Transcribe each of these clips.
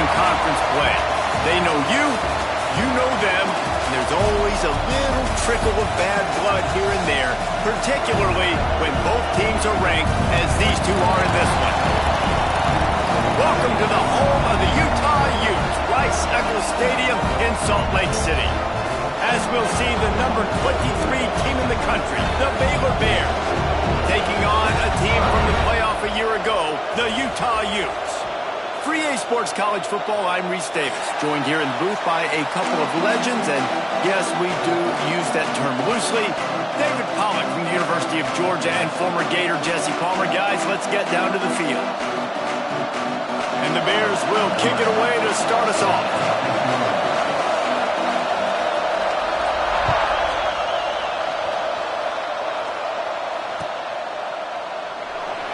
in conference play. They know you, you know them, and there's always a little trickle of bad blood here and there, particularly when both teams are ranked as these two are in this one. Welcome to the home of the Utah Utes, Rice-Eccles Stadium in Salt Lake City. As we'll see the number 23 team in the country, the Baylor Bears, taking on a team from the playoff a year ago, the Utah Utes. For EA Sports College Football, I'm Reese Davis, joined here in the booth by a couple of legends, and yes, we do use that term loosely. David Pollack from the University of Georgia and former Gator Jesse Palmer. Guys, let's get down to the field. And the Bears will kick it away to start us off.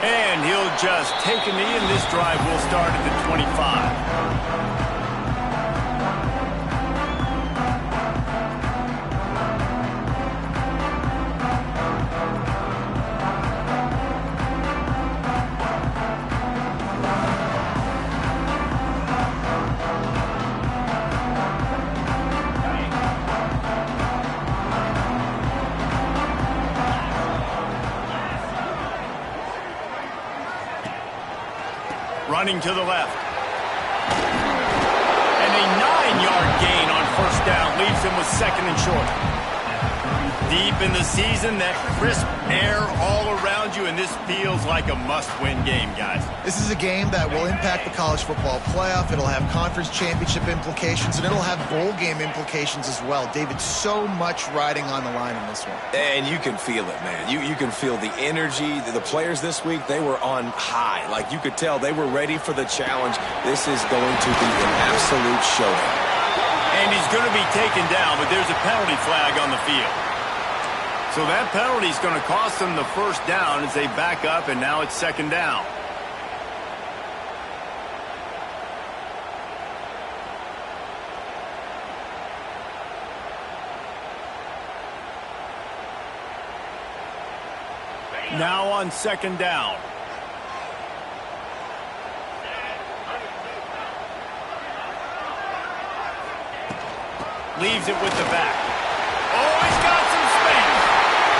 And he'll just take a knee, and this drive will start at the 25. Running to the left. And a 9-yard gain on first down leaves him with second and short. Deep in the season, that crisp air all around you, and this feels like a must-win game, guys. This is a game that will impact the college football playoff. It'll have conference championship implications, and it'll have bowl game implications as well. David, so much riding on the line in this one. And you can feel it, man. You can feel the energy. The players this week, they were on high. Like, you could tell they were ready for the challenge. This is going to be an absolute showdown. And he's going to be taken down, but there's a penalty flag on the field. So that penalty is going to cost them the first down as they back up, and now it's second down. Now on second down. Leaves it with the back. Oh, he's got some space.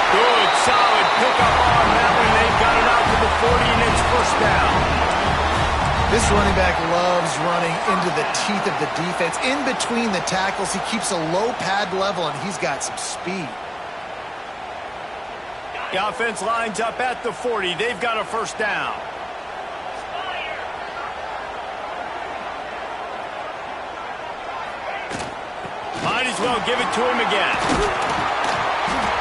Good, solid pickup on that one. They've got it out to the 40, and it's first down. This running back loves running into the teeth of the defense. In between the tackles, he keeps a low pad level, and he's got some speed. The offense lines up at the 40. They've got a first down. Might as well give it to him again.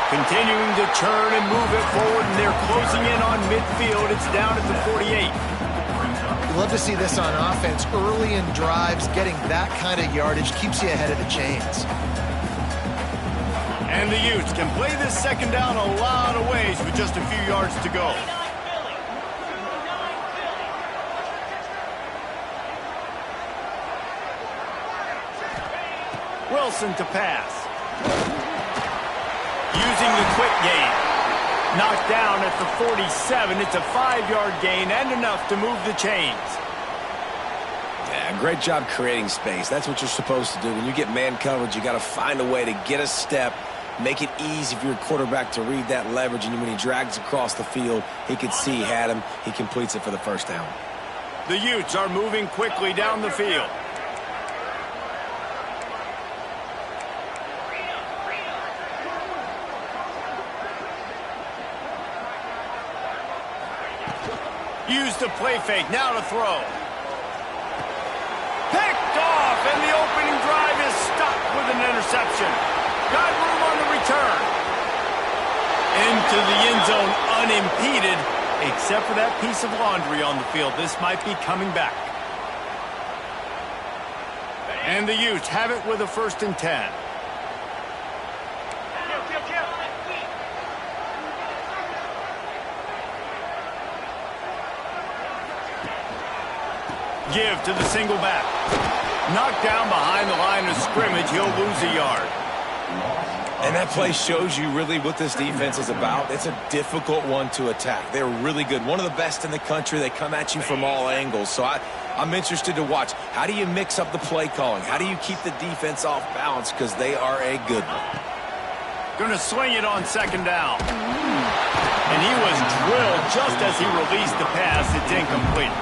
Continuing to churn and move it forward, and they're closing in on midfield. It's down at the 48. You love to see this on offense. Early in drives, getting that kind of yardage keeps you ahead of the chains. And the Utes can play this second down a lot of ways with just a few yards to go. Wilson to pass. Using the quick gain. Knocked down at the 47. It's a 5-yard gain and enough to move the chains. Yeah, great job creating space. That's what you're supposed to do. When you get man coverage, you got to find a way to get a step, make it easy for your quarterback to read that leverage, and when he drags across the field, he could see he had him. He completes it for the first down. The Utes are moving quickly down the field. Use the play fake, now to throw. Picked off, and the opening drive is stopped with an interception. Got room on the return. Into the end zone unimpeded, except for that piece of laundry on the field. This might be coming back. And the Utes have it with a 1st and 10. Give to the single back. Knocked down behind the line of scrimmage. He'll lose a yard. And that play shows you really what this defense is about. It's a difficult one to attack. They're really good. One of the best in the country. They come at you from all angles. So I'm interested to watch. How do you mix up the play calling? How do you keep the defense off balance? Because they are a good one. Going to swing it on second down. And he was drilled just as he released the pass. It's incomplete.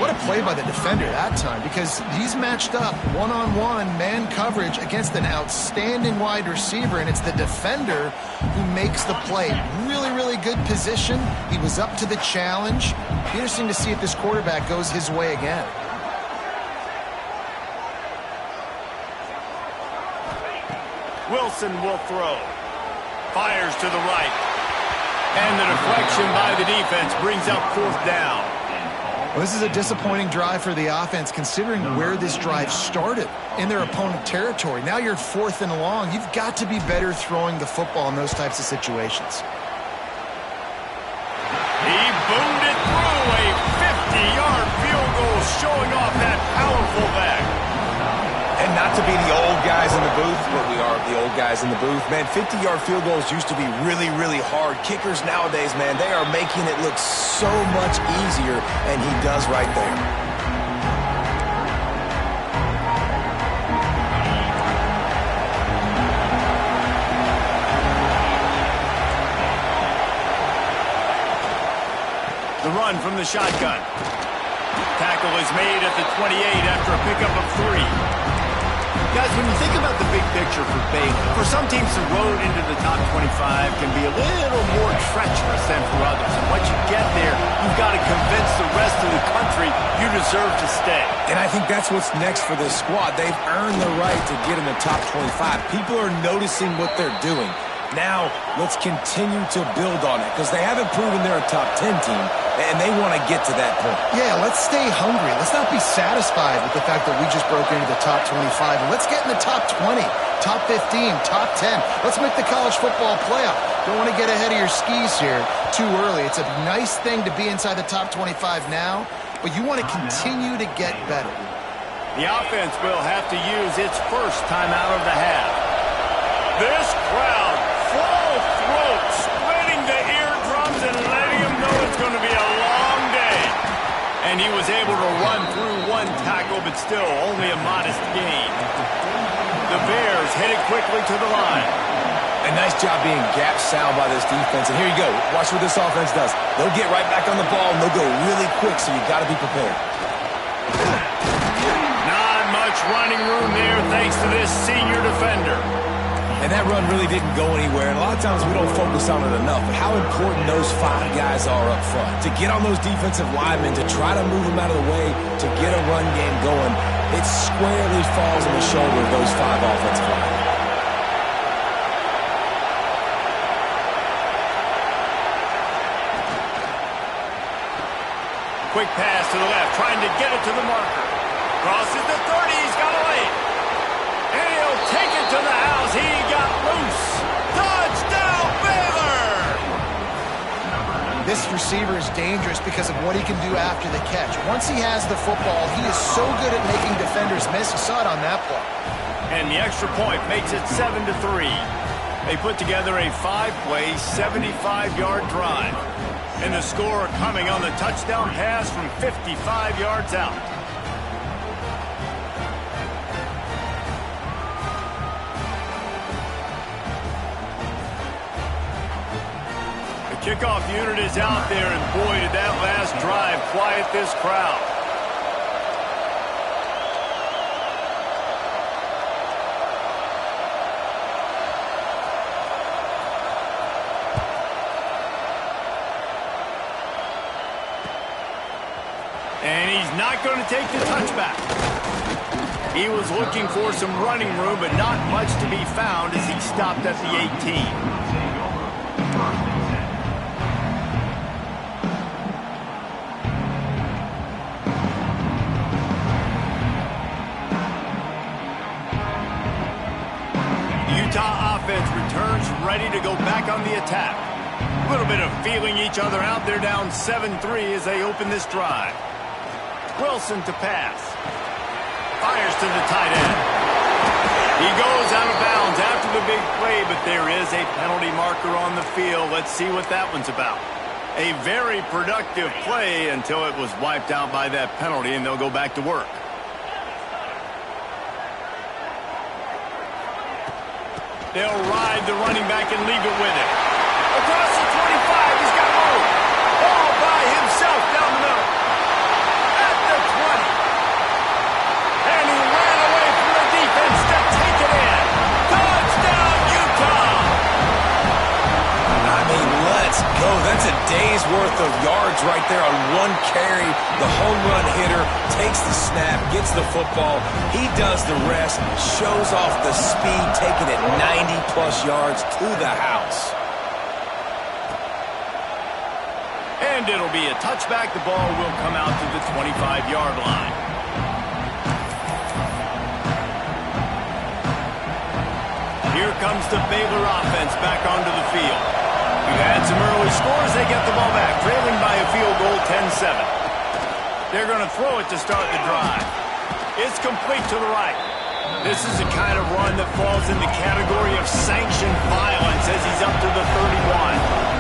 What a play by the defender that time, because he's matched up one-on-one man coverage against an outstanding wide receiver, and it's the defender who makes the play. Really, really good position. He was up to the challenge. Interesting to see if this quarterback goes his way again. Wilson will throw. Fires to the right. And the deflection by the defense brings up fourth down. Well, this is a disappointing drive for the offense, considering where this drive started, in their opponent territory. Now you're 4th and long. You've got to be better throwing the football in those types of situations. He boomed it through a 50-yard field goal, showing off that powerful back. And not to be the old guys in the booth, but we are the old guys in the booth. Man, 50-yard field goals used to be really, really hard. Kickers nowadays, man, they are making it look so much easier, and he does right there. The run from the shotgun. Tackle is made at the 28 after a pickup of 3. Guys, when you think about the big picture for Baylor, for some teams, the road into the top 25 can be a little more treacherous than for others. And once you get there, you've got to convince the rest of the country you deserve to stay. And I think that's what's next for this squad. They've earned the right to get in the top 25. People are noticing what they're doing. Now, let's continue to build on it, because they haven't proven they're a top 10 team, and they want to get to that point. Yeah, let's stay hungry. Let's not be satisfied with the fact that we just broke into the top 25. And let's get in the top 20, top 15, top 10. Let's make the college football playoff. Don't want to get ahead of your skis here too early. It's a nice thing to be inside the top 25 now, but you want to continue to get better. The offense will have to use its first timeout of the half. This crowd, full throat, splitting the eardrums and letting them know it's going to be a long day. And he was able to run through one tackle, but still only a modest gain. The Bears headed quickly to the line. A nice job being gap sound by this defense. And here you go. Watch what this offense does. They'll get right back on the ball, and they'll go really quick, so you've got to be prepared. Not much running room there thanks to this senior defender. And that run really didn't go anywhere. And a lot of times we don't focus on it enough. But how important those 5 guys are up front. To get on those defensive linemen, to try to move them out of the way, to get a run game going, it squarely falls on the shoulder of those 5 offensive linemen. Quick pass to the left, trying to get it to the marker. Crosses the 30, he's got a lane. And he'll take it to the house. He got loose. Touchdown, Baylor! This receiver is dangerous because of what he can do after the catch. Once he has the football, he is so good at making defenders miss. You saw it on that play. And the extra point makes it 7-3. They put together a 5-play, 75-yard drive. And the score coming on the touchdown pass from 55 yards out. The kickoff unit is out there, and boy, did that last drive quiet this crowd. And he's not going to take the touchback. He was looking for some running room, but not much to be found as he stopped at the 18. Utah offense returns ready to go back on the attack. A little bit of feeling each other out. They're down 7-3 as they open this drive. Wilson to pass. Fires to the tight end. He goes out of bounds after the big play, but there is a penalty marker on the field. Let's see what that one's about. A very productive play until it was wiped out by that penalty, and they'll go back to work. They'll ride the running back and leave it with him. Across the 25, he's got room. All by himself down the middle. At the 20. And he ran away from the defense to take it in. Touchdown, Utah! I mean, let's go. That's a day's worth of yards right there on one carry. The home run hitter takes the snap, gets the football. He does the rest, shows off the speed, taking it 90-plus yards to the house. And it'll be a touchback. The ball will come out to the 25-yard line. Here comes the Baylor offense back onto the field. We've had some early scores. They get the ball back, trailing by a field goal, 10-7. They're going to throw it to start the drive. It's complete to the right. This is the kind of run that falls in the category of sanctioned violence as he's up to the 31.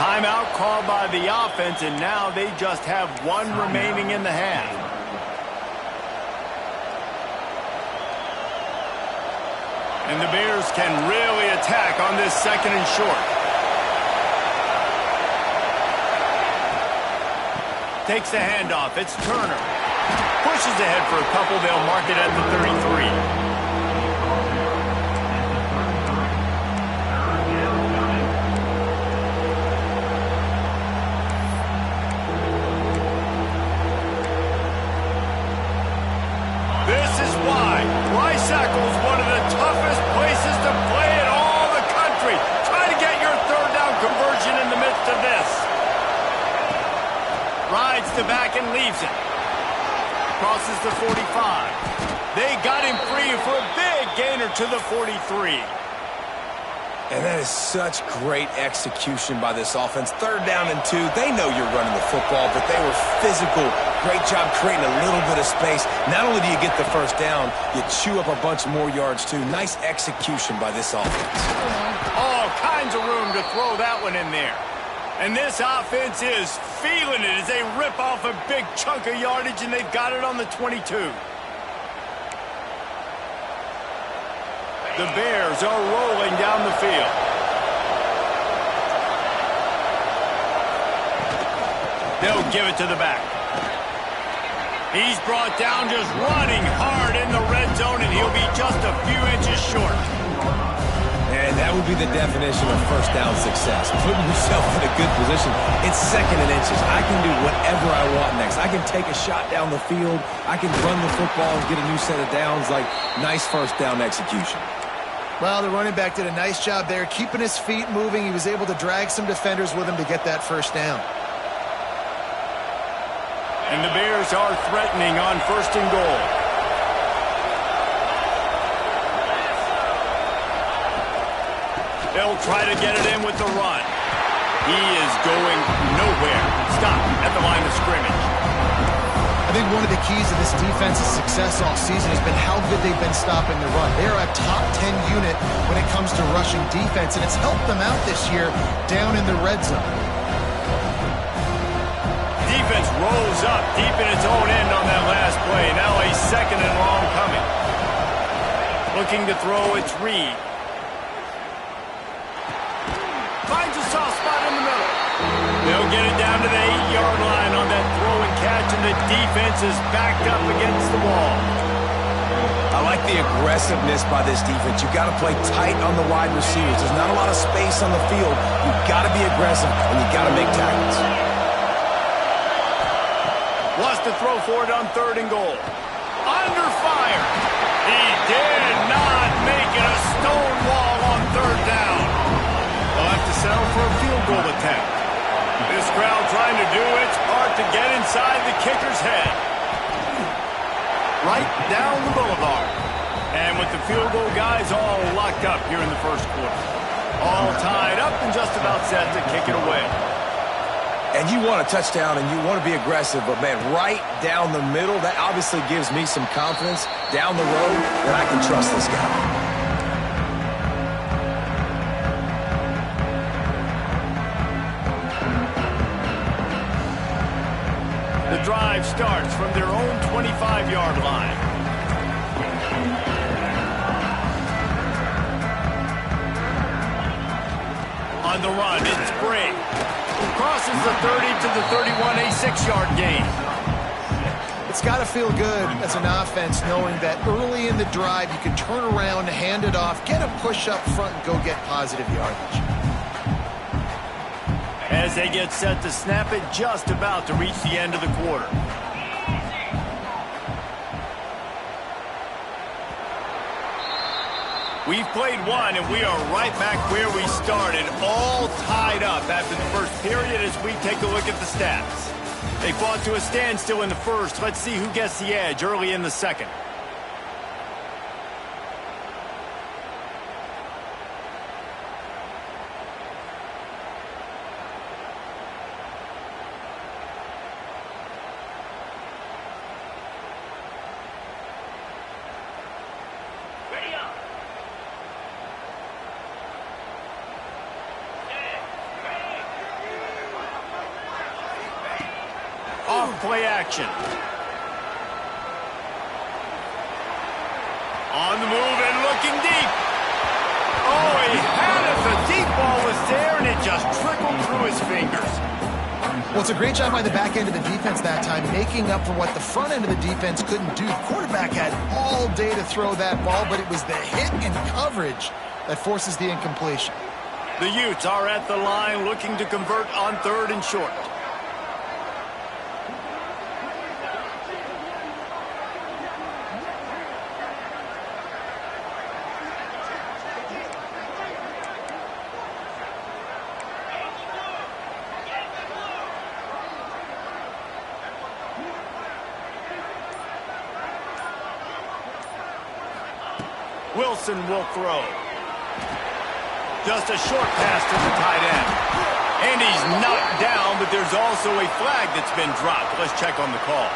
Timeout called by the offense, and now they just have one remaining in the half. And the Bears can really attack on this second and short. Takes the handoff. It's Turner. Pushes ahead for a couple. They'll mark it at the 33. Rice-Eccles, one of the toughest places to play in all the country. Try to get your third down conversion in the midst of this. Rides the back and leaves it. Crosses the 45. They got him free for a big gainer to the 43. And that is such great execution by this offense. Third down and 2. They know you're running the football, but they were physical. Great job creating a little bit of space. Not only do you get the first down, you chew up a bunch more yards, too. Nice execution by this offense. All kinds of room to throw that one in there. And this offense is feeling it as they rip off a big chunk of yardage, and they've got it on the 22. The Bears are rolling down the field. They'll give it to the back. He's brought down just running hard in the red zone, and he'll be just a few inches short. And that would be the definition of first down success. Putting yourself in a good position. It's second and inches. I can do whatever I want next. I can take a shot down the field. I can run the football and get a new set of downs. Like, nice first down execution. Well, the running back did a nice job there, keeping his feet moving. He was able to drag some defenders with him to get that first down. And the Bears are threatening on first and goal. They'll try to get it in with the run. He is going nowhere. Stop at the line of scrimmage. I think one of the keys to this defense's success all season has been how good they've been stopping the run. They are a top 10 unit when it comes to rushing defense, and it's helped them out this year down in the red zone. Defense rolls up deep in its own end on that last play. Now a second and long coming. Looking to throw, it's Reed. Finds a soft spot in the middle. They'll get it down to the 8-yard line on that throw and catch, and the defense is backed up against the wall. I like the aggressiveness by this defense. You've got to play tight on the wide receivers. There's not a lot of space on the field. You've got to be aggressive, and you've got to make tackles. Wants to throw for it on third and goal. Under fire. He did not make it a stone wall on third down. They'll have to settle for a field goal attempt. This crowd trying to do its part to get inside the kicker's head. Right down the boulevard. And with the field goal guys all locked up here in the first quarter. All tied up and just about set to kick it away. And you want a touchdown and you want to be aggressive, but, man, right down the middle, that obviously gives me some confidence down the road that I can trust this guy. The drive starts from their own 25-yard line. On the run, it's Gray. Crosses the 30 to the 31, a 6-yard gain. It's got to feel good as an offense knowing that early in the drive you can turn around, hand it off, get a push up front, and go get positive yardage. As they get set to snap it, just about to reach the end of the quarter. We've played one, and we are right back where we started, all tied up after the first period as we take a look at the stats. They fought to a standstill in the first. Let's see who gets the edge early in the second. Play action. On the move and looking deep. Oh, he had it. The deep ball was there, and it just trickled through his fingers. Well, it's a great job by the back end of the defense that time, making up for what the front end of the defense couldn't do. The quarterback had all day to throw that ball, but it was the hit and coverage that forces the incompletion. The Utes are at the line looking to convert on 3rd and short. Wilson will throw. Just a short pass to the tight end. And he's knocked down, but there's also a flag that's been dropped. Let's check on the call.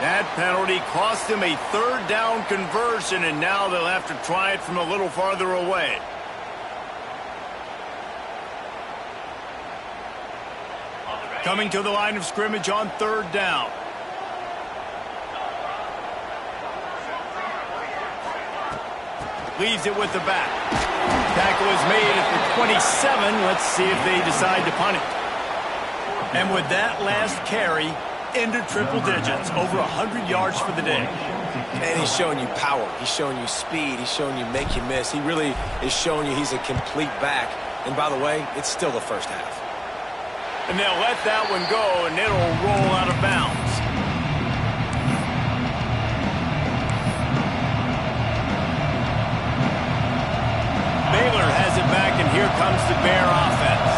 That penalty cost him a 3rd down conversion, and now they'll have to try it from a little farther away. Coming to the line of scrimmage on 3rd down. Leaves it with the back. Tackle is made at the 27. Let's see if they decide to punt it. And with that last carry, into triple digits, over 100 yards for the day. And he's showing you power. He's showing you speed. He's showing you make you miss. He really is showing you he's a complete back. And by the way, it's still the first half. And they'll let that one go, and it'll roll out of bounds. Baylor has it back, and here comes the Bear offense.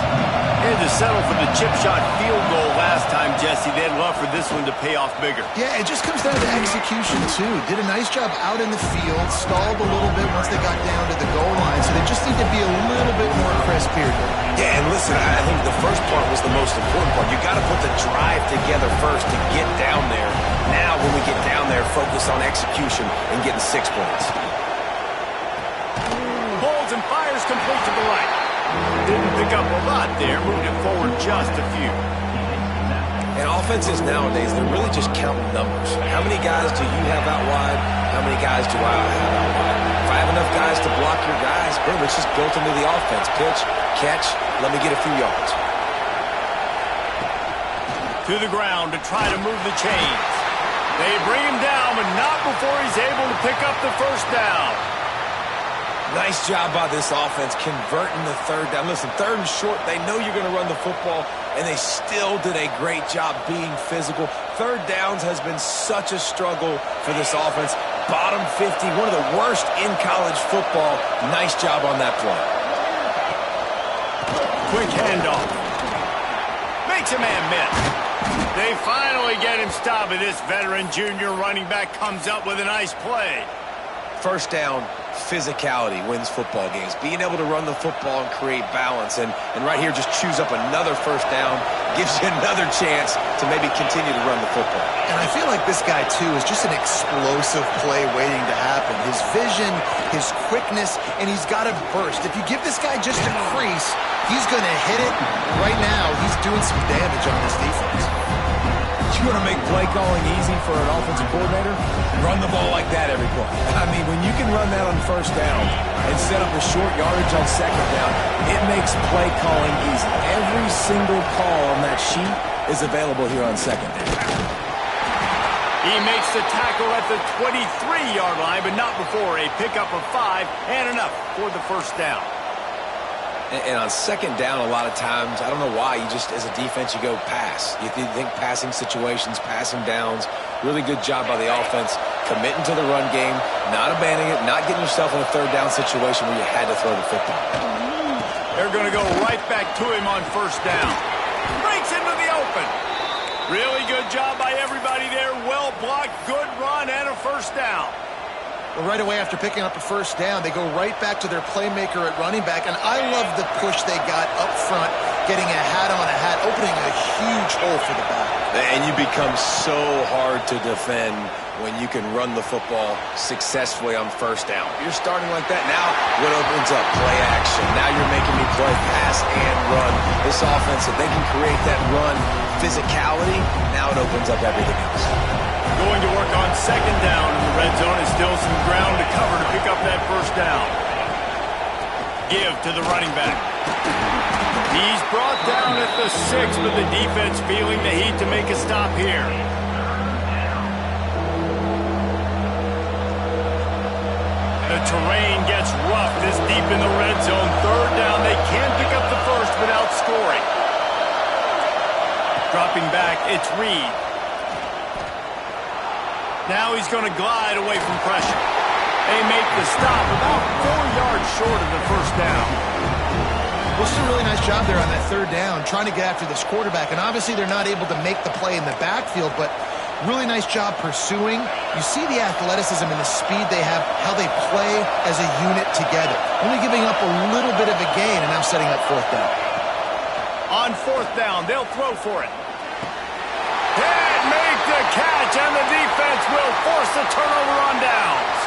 They had to settle for the chip shot field goal last time, Jesse. They'd love for this one to pay off bigger. Yeah, it just comes down to execution, too. Did a nice job out in the field, stalled a little bit once they got down to the goal line, so they just need to be a little bit more crisp here. Yeah, and listen, I think the first part was the most important part. You got to put the drive together first to get down there. Now, when we get down there, focus on execution and getting 6 points. Holds and fires complete to the right. Didn't pick up a lot there, moved it forward just a few. And offenses nowadays, they're really just counting numbers. How many guys do you have out wide? How many guys do I have out wide? If I have enough guys to block your guys, boom, it's just built into the offense. Pitch, catch, let me get a few yards. To the ground to try to move the chains. They bring him down, but not before he's able to pick up the first down. Nice job by this offense converting the 3rd down. Listen, 3rd and short, they know you're going to run the football, and they still did a great job being physical. 3rd downs has been such a struggle for this offense. Bottom 50, one of the worst in college football. Nice job on that play. Quick handoff. Makes a man miss. They finally get him stopped, and this veteran junior running back comes up with a nice play. First down, physicality wins football games. Being able to run the football and create balance. And right here, just choose up another first down, gives you another chance to maybe continue to run the football. And I feel like this guy, too, is just an explosive play waiting to happen. His vision, his quickness, and he's got a burst. If you give this guy just a crease, he's going to hit it. Right now, he's doing some damage on this defense. You want to make play calling easy for an offensive coordinator? Run the ball like that every play. I mean, when you can run that on first down and set up a short yardage on second down, it makes play calling easy. Every single call on that sheet is available here on second down. He makes the tackle at the 23-yard line, but not before a pickup of 5 and enough for the first down. And on second down, a lot of times, I don't know why, you just, as a defense, you go pass. You think passing situations, passing downs. Really good job by the offense, committing to the run game, not abandoning it, not getting yourself in a third down situation where you had to throw the football. They're going to go right back to him on first down. Breaks into the open. Really good job by everybody there. Well blocked, good run, and a first down. Well, right away after picking up a first down, they go right back to their playmaker at running back. And I love the push they got up front, getting a hat on a hat, opening a huge hole for the back. And you become so hard to defend when you can run the football successfully on first down. You're starting like that. Now, what opens up? Play action. Now you're making me play pass and run. This offense, if they can create that run physicality, now it opens up everything else. Going to work on second down in the red zone. Is still some ground to cover to pick up that first down. Give to the running back. He's brought down at the 6, but the defense feeling the heat to make a stop here. The terrain gets rough this deep in the red zone. Third down, they can pick up the first without scoring. Dropping back, it's Reed. Now he's going to glide away from pressure. They make the stop about 4 yards short of the first down. Well, it's a really nice job there on that third down, trying to get after this quarterback. And obviously they're not able to make the play in the backfield, but really nice job pursuing. You see the athleticism and the speed they have, how they play as a unit together. Only giving up a little bit of a gain, and now setting up fourth down. On fourth down, they'll throw for it. And make the catch, and the defense will force a turnover on downs.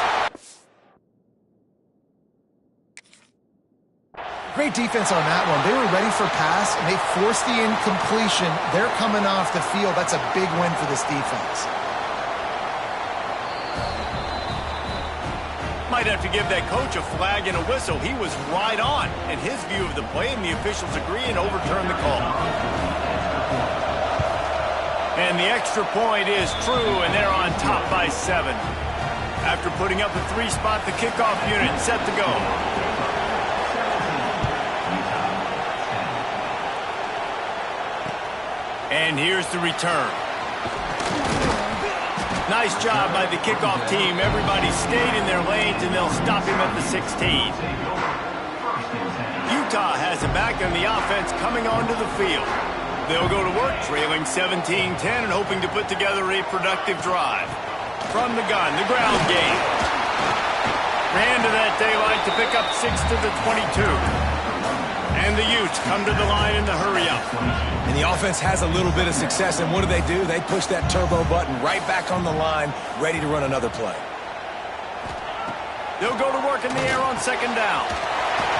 Great defense on that one. They were ready for pass, and they forced the incompletion. They're coming off the field. That's a big win for this defense. Might have to give that coach a flag and a whistle. He was right on in his view of the play, and the officials agree and overturn the call. And the extra point is true, and they're on top by 7. After putting up a 3-spot, the kickoff unit set to go. And here's the return. Nice job by the kickoff team. Everybody stayed in their lanes, and they'll stop him at the 16. Utah has it back, and the offense coming onto the field. They'll go to work, trailing 17-10 and hoping to put together a productive drive. From the gun, the ground game. Ran to that daylight to pick up 6 to the 22. And the Utes come to the line in the hurry-up. And the offense has a little bit of success, and what do? They push that turbo button right back on the line, ready to run another play. They'll go to work in the air on second down.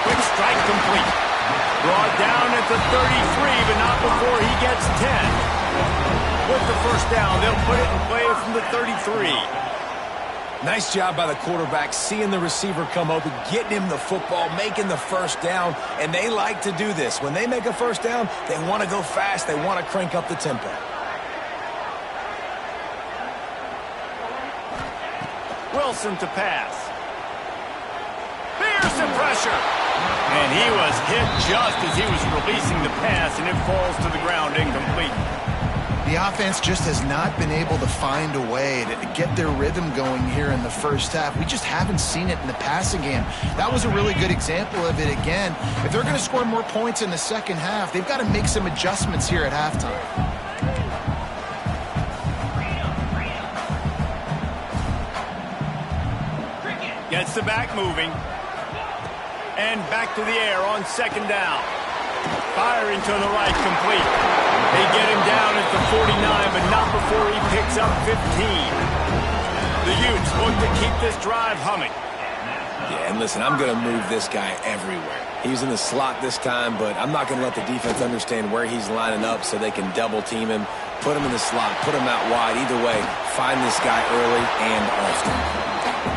Quick strike complete. Brought down at the 33, but not before he gets 10. With the first down, they'll put it in play from the 33. Nice job by the quarterback, seeing the receiver come open, getting him the football, making the first down, and they like to do this. When they make a first down, they want to go fast, they want to crank up the tempo. Wilson to pass. Pearson pressure. And he was hit just as he was releasing the pass, and it falls to the ground incomplete. The offense just has not been able to find a way to get their rhythm going here in the first half. We just haven't seen it in the passing game. That was a really good example of it again. If they're going to score more points in the second half, they've got to make some adjustments here at halftime. Gets the back moving. And back to the air on second down. Firing to the right, complete. They get him down at the 49, but not before he picks up 15. The Utes look to keep this drive humming. Yeah, and listen, I'm going to move this guy everywhere. He's in the slot this time, but I'm not going to let the defense understand where he's lining up so they can double team him, put him in the slot, put him out wide. Either way, find this guy early and often.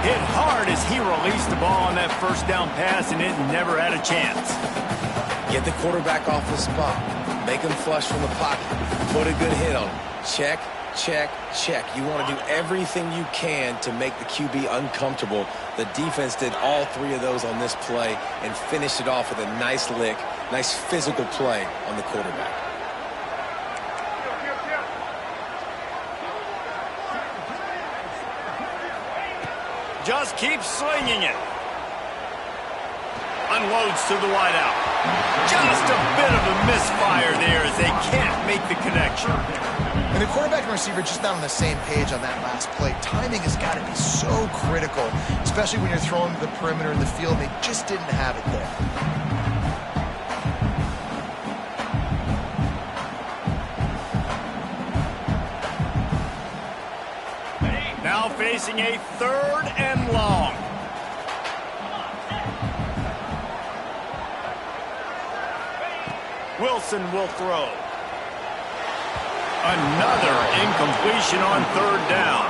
Hit hard as he released the ball on that first down pass, and it never had a chance. Get the quarterback off the spot. Make him flush from the pocket. Put a good hit on him. Check, check, check. You want to do everything you can to make the QB uncomfortable. The defense did all three of those on this play and finished it off with a nice lick, nice physical play on the quarterback. Just keep slinging it. Unloads to the wideout. Just a bit of a misfire there as they can't make the connection. And the quarterback and receiver just not on the same page on that last play. Timing has got to be so critical, especially when you're throwing to the perimeter in the field. They just didn't have it there. Now facing a 3rd and long. Wilson will throw. Another incompletion on 3rd down.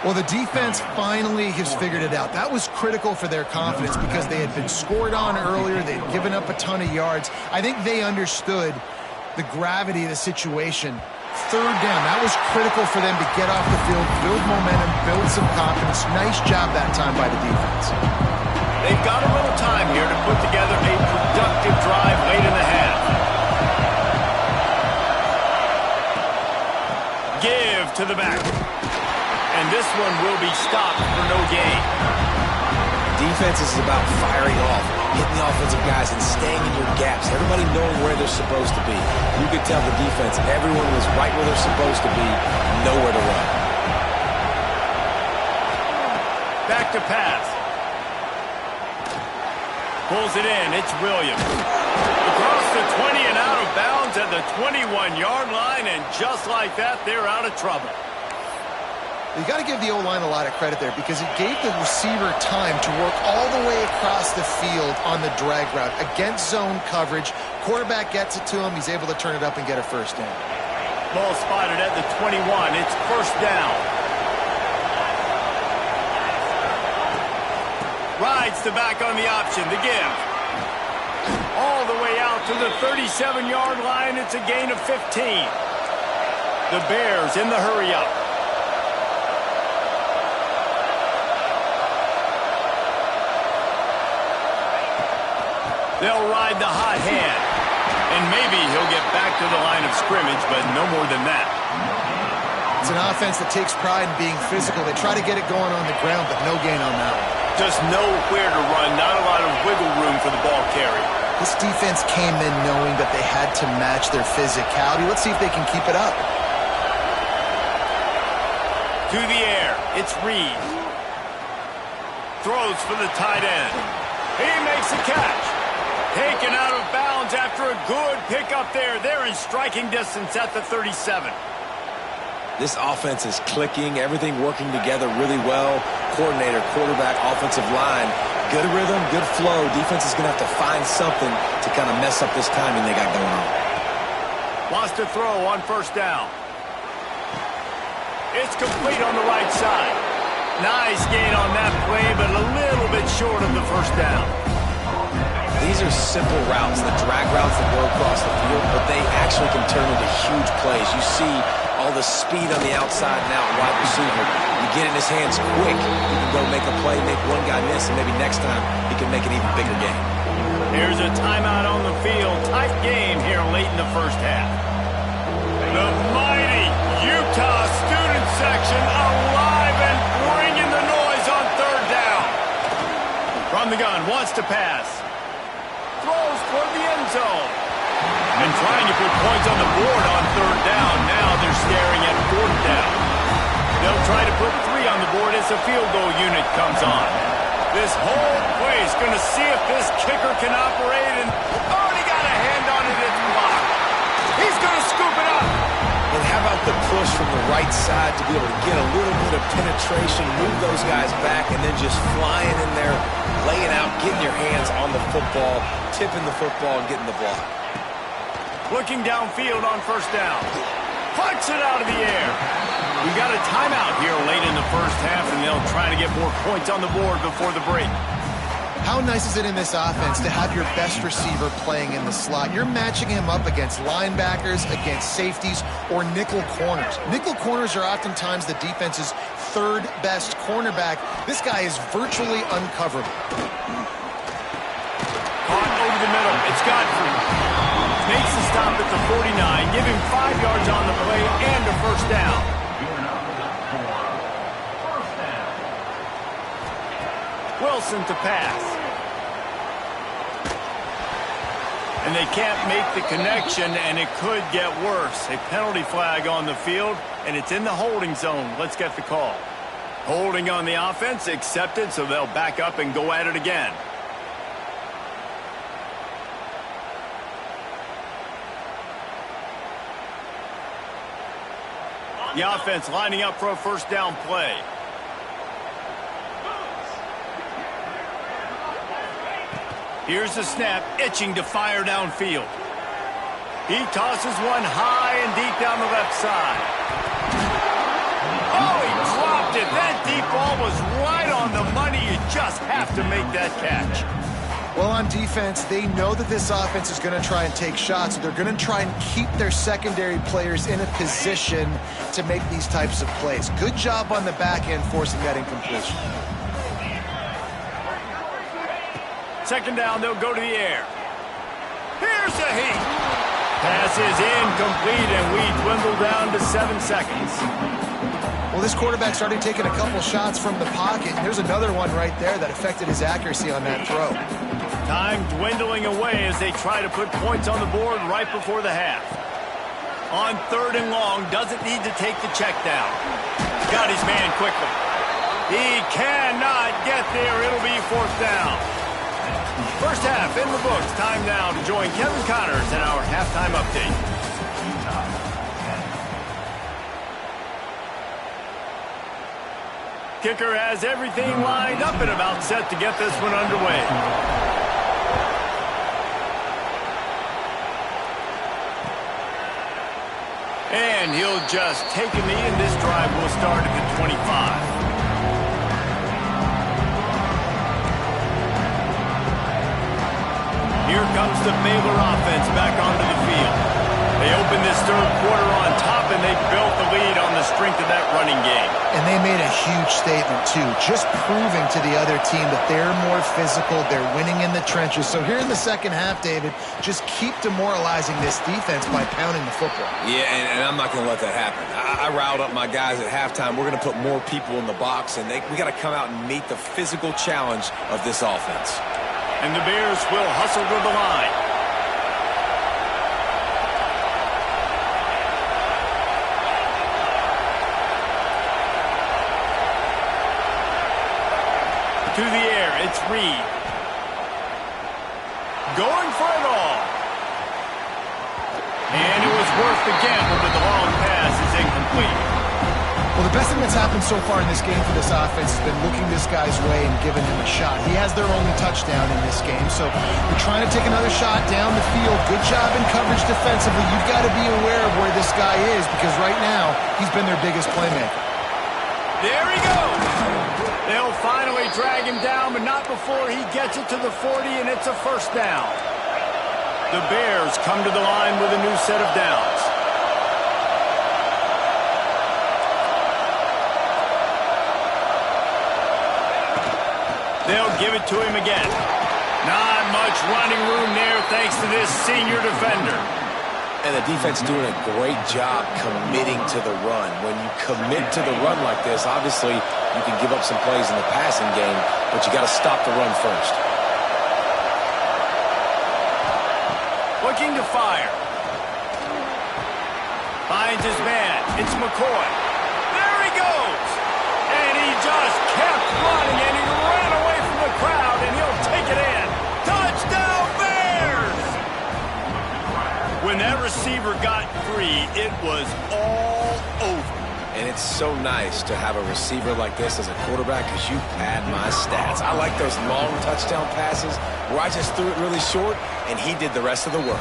Well, the defense finally has figured it out. That was critical for their confidence because they had been scored on earlier. They had given up a ton of yards. I think they understood the gravity of the situation. 3rd down, that was critical for them to get off the field, build momentum, build some confidence. Nice job that time by the defense. They've got a little time here to put together a productive drive late in the half. Give to the back. And this one will be stopped for no gain. Defense is about firing off, hitting the offensive guys, and staying in your gaps. Everybody knowing where they're supposed to be. You could tell the defense, everyone was right where they're supposed to be, nowhere to run. Back to pass. Pulls it in. It's Williams. Across the 20 and out of bounds at the 21-yard line, and just like that, they're out of trouble. You got to give the O-line a lot of credit there because it gave the receiver time to work all the way across the field on the drag route against zone coverage. Quarterback gets it to him. He's able to turn it up and get a first down. Ball spotted at the 21. It's 1st down. Rides the back on the option. The give. All the way out to the 37-yard line. It's a gain of 15. The Bears in the hurry-up. They'll ride the hot hand. And maybe he'll get back to the line of scrimmage, but no more than that. It's an offense that takes pride in being physical. They try to get it going on the ground, but no gain on that one. Just know where to run. Not a lot of wiggle room for the ball carrier. This defense came in knowing that they had to match their physicality. Let's see if they can keep it up. To the air. It's Reed. Throws for the tight end. He makes a catch. Taken out of bounds after a good pickup there. They're in striking distance at the 37. This offense is clicking, everything working together really well. Coordinator, quarterback, offensive line. Good rhythm, good flow. Defense is going to have to find something to kind of mess up this timing they got going on. Wants to throw on 1st down. It's complete on the right side. Nice gain on that play, but a little bit short of the 1st down. These are simple routes, the drag routes that go across the field, but they actually can turn into huge plays. You see all the speed on the outside and out wide receiver. You get in his hands quick, he can go make a play, make one guy miss, and maybe next time he can make an even bigger game. Here's a timeout on the field. Tight game here late in the 1st half. The mighty Utah student section alive and bringing the noise on 3rd down. From the gun, wants to pass. Throws toward the end zone. And trying to put points on the board on 3rd down. Now they're staring at 4th down. They'll try to put 3 on the board as the field goal unit comes on. This whole play's going to see if this kicker can operate, and he got a hand on it. It's blocked. He's going to scoop it up. And how about the push from the right side to be able to get a little bit of penetration, move those guys back, and then just flying in there, laying out, getting your hands on the football, tipping the football, and getting the block. Looking downfield on first down. Punts it out of the air. We got a timeout here late in the first half, and they'll try to get more points on the board before the break. How nice is it in this offense to have your best receiver playing in the slot? You're matching him up against linebackers, against safeties, or nickel corners. Nickel corners are oftentimes the defense's third best cornerback. This guy is virtually uncoverable. Caught over the middle. It's Godfrey. Makes the stop at the 49. Give him 5 yards on the play and a first down. Wilson to pass. And they can't make the connection, and it could get worse. A penalty flag on the field, and it's in the holding zone. Let's get the call. Holding on the offense, accepted, so they'll back up and go at it again. The offense lining up for a first down play. Here's the snap, itching to fire downfield. He tosses one high and deep down the left side. Oh, he dropped it. That deep ball was right on the money. You just have to make that catch. Well, on defense, they know that this offense is going to try and take shots. They're going to try and keep their secondary players in a position to make these types of plays. Good job on the back end forcing that incompletion. Second down, they'll go to the air. Here's the heat. Pass is incomplete, and we dwindle down to 7 seconds. Well, this quarterback started taking a couple shots from the pocket. There's another one right there that affected his accuracy on that throw. Time dwindling away as they try to put points on the board right before the half. On 3rd and long, doesn't need to take the check down. Got his man quickly. He cannot get there. It'll be 4th down. First half in the books. Time now to join Kevin Connors in our halftime update. Kicker has everything lined up and about set to get this one underway. And he'll just take a knee, and this drive will start at the 25. Here comes the Baylor offense back onto the field. They opened this 3rd quarter on top, and they built the lead on the strength of that running game. And they made a huge statement, too, just proving to the other team that they're more physical, they're winning in the trenches. So here in the second half, David, just keep demoralizing this defense by pounding the football. Yeah, and I'm not going to let that happen. I riled up my guys at halftime. We're going to put more people in the box, and we got to come out and meet the physical challenge of this offense. And the Bears will hustle to the line. To the air, it's Reed. Going for it all. And it was worth the gamble, but the long pass is incomplete. Well, the best thing that's happened so far in this game for this offense has been looking this guy's way and giving him a shot. He has their only touchdown in this game, so they're trying to take another shot down the field. Good job in coverage defensively. You've got to be aware of where this guy is because right now he's been their biggest playmaker. There he goes. They'll finally drag him down, but not before he gets it to the 40, and it's a first down. The Bears come to the line with a new set of downs. They'll give it to him again. Not much running room there thanks to this senior defender. And the defense doing a great job committing to the run. When you commit to the run like this, obviously you can give up some plays in the passing game, but you got to stop the run first. Looking to fire. Finds his man. It's McCoy. There he goes. And he just kept running, and he ran away from the When that receiver got free, it was all over. And it's so nice to have a receiver like this as a quarterback because you pad my stats. I like those long touchdown passes where I just threw it really short and he did the rest of the work.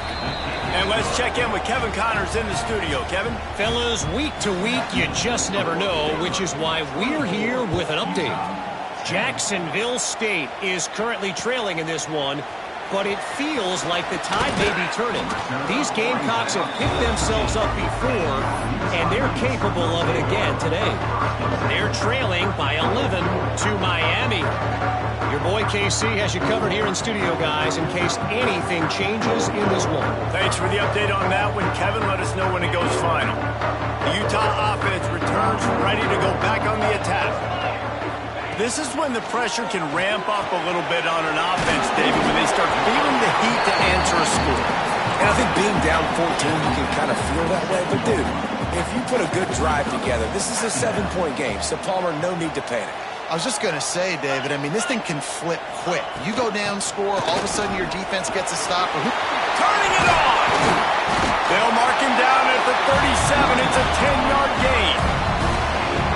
And let's check in with Kevin Connors in the studio. Kevin? Fellas, week to week, you just never know, which is why we're here with an update. Jacksonville State is currently trailing in this one, but it feels like the tide may be turning. These Gamecocks have picked themselves up before, and they're capable of it again today. They're trailing by 11 to Miami. Your boy KC has you covered here in studio, guys, in case anything changes in this one. Thanks for the update on that one, Kevin. Let us know when it goes final. The Utah offense returns ready to go back on the attack. This is when the pressure can ramp up a little bit on an offense, David, when they start feeling the heat to answer a score. And I think being down 14, you can kind of feel that way. But, dude, if you put a good drive together, this is a 7-point game, so Palmer, no need to panic. I was just going to say, David, I mean, this thing can flip quick. You go down, score, all of a sudden your defense gets a stop. Turning it on! They'll mark him down at the 37. It's a 10-yard gain.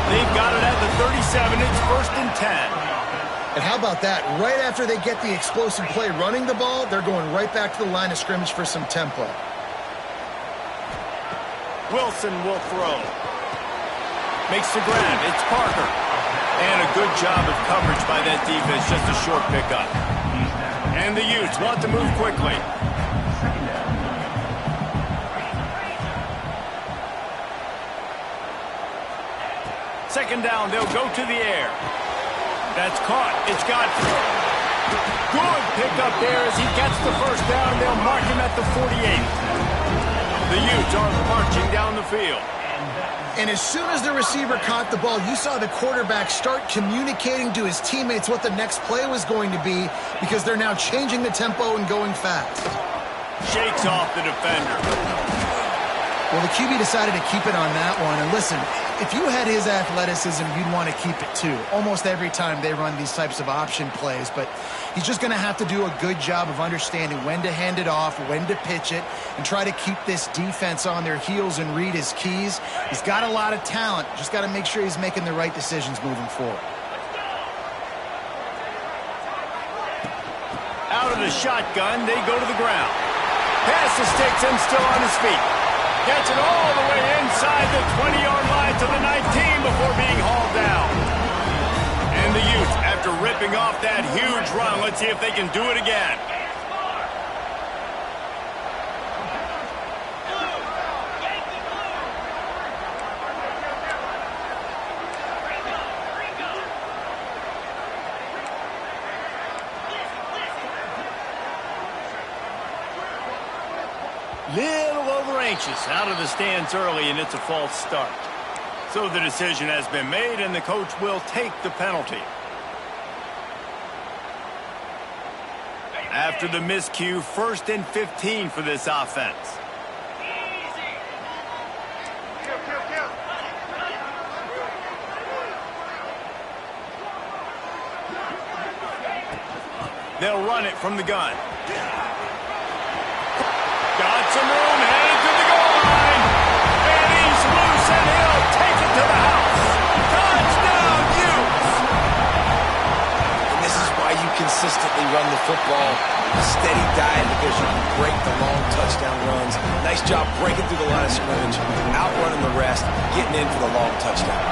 They've got it at the 37. It's 1st and 10. And how about that? Right after they get the explosive play running the ball, they're going right back to the line of scrimmage for some tempo. Wilson will throw. Makes the grab. It's Parker. And a good job of coverage by that defense. Just a short pickup. And the Utes want to move quickly. Second down, they'll go to the air. That's caught. It's Godfrey. Good pickup there as he gets the first down. They'll mark him at the 48. The Utes are marching down the field. And as soon as the receiver caught the ball, you saw the quarterback start communicating to his teammates what the next play was going to be because they're now changing the tempo and going fast. Shakes off the defender. Well, the QB decided to keep it on that one. And listen, if you had his athleticism, you'd want to keep it too. Almost every time they run these types of option plays. But he's just going to have to do a good job of understanding when to hand it off, when to pitch it, and try to keep this defense on their heels and read his keys. He's got a lot of talent. Just got to make sure he's making the right decisions moving forward. Out of the shotgun, they go to the ground. Pass to Sticks still on his feet. Gets it all the way inside the 20-yard line to the 19 before being hauled down. And the Utes, after ripping off that huge run, let's see if they can do it again. Little over anxious, out of the stands early, and it's a false start. So the decision has been made, and the coach will take the penalty. After the miscue, 1st and 15 for this offense. They'll run it from the gun. Got some room, headed to the goal line. And he's loose, and he'll take it to the house. Touchdown, Utes! And this is why you consistently run the football. A steady diet because you can break the long touchdown runs. Nice job breaking through the line of scrimmage, outrunning the rest, getting in for the long touchdown.